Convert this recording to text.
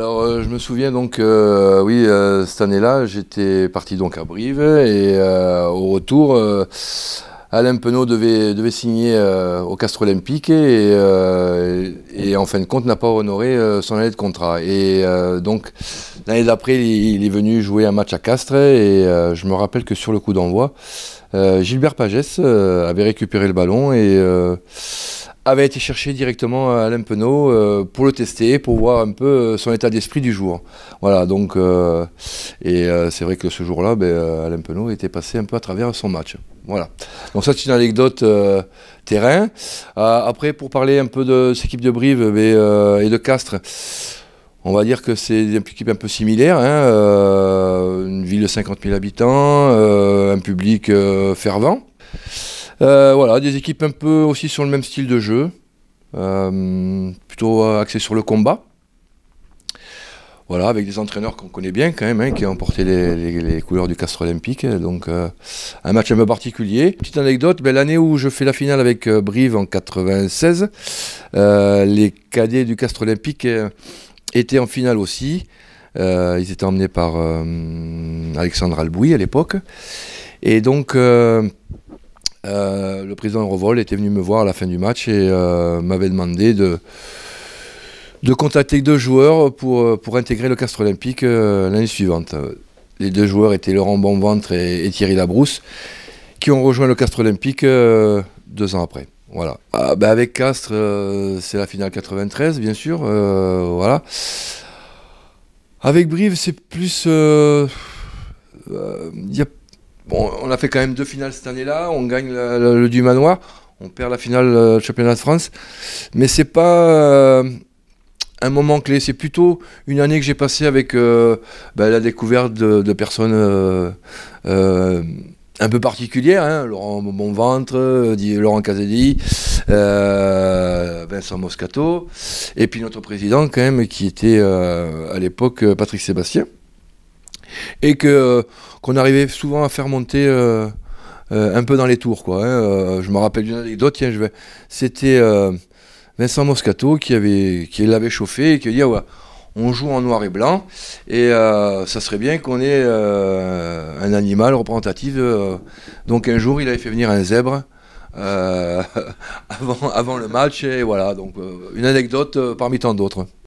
Alors, je me souviens donc, oui, cette année-là, j'étais parti donc à Brive et au retour, Alain Penaud devait signer au Castres Olympique et en fin de compte n'a pas honoré son année de contrat. Et donc, l'année d'après, il est venu jouer un match à Castres et je me rappelle que sur le coup d'envoi, Gilbert Pagès avait récupéré le ballon et avait été chercher directement Alain Penaud pour le tester, pour voir un peu son état d'esprit du jour. Voilà, donc, c'est vrai que ce jour-là, Alain Penaud était passé un peu à travers son match. Voilà. Donc ça, c'est une anecdote terrain. Après, pour parler un peu de cette équipe de Brive et de Castres, on va dire que c'est une équipe un peu similaire, hein, une ville de 50 000 habitants, un public fervent. Voilà, des équipes un peu aussi sur le même style de jeu, plutôt axées sur le combat. Voilà, avec des entraîneurs qu'on connaît bien quand même, hein, qui ont porté les couleurs du Castres Olympique. Donc un match un peu particulier. Petite anecdote, l'année où je fais la finale avec Brive en 96, les cadets du Castres Olympique étaient en finale aussi. Ils étaient emmenés par Alexandre Albouy à l'époque. Et donc le président Revol était venu me voir à la fin du match et m'avait demandé de contacter 2 joueurs pour intégrer le Castres Olympique l'année suivante. Les 2 joueurs étaient Laurent Bonventre et Thierry Labrousse, qui ont rejoint le Castres Olympique 2 ans après. Voilà. Avec Castres, c'est la finale 93, bien sûr. Voilà. Avec Brive, c'est plus... Bon, on a fait quand même 2 finales cette année-là, on gagne le du Manoir, on perd la finale championnat de France, mais c'est pas un moment clé, c'est plutôt une année que j'ai passée avec la découverte de personnes un peu particulières, hein, Laurent Bonventre, Laurent Caselli, Vincent Moscato, et puis notre président quand même qui était à l'époque Patrick Sébastien. Et qu'on arrivait souvent à faire monter un peu dans les tours, quoi, hein. Je me rappelle d'une anecdote, tiens, c'était Vincent Moscato qui l'avait chauffé et qui a dit ouais, on joue en noir et blanc et ça serait bien qu'on ait un animal représentatif. Donc un jour, il avait fait venir un zèbre avant le match et voilà, donc une anecdote parmi tant d'autres.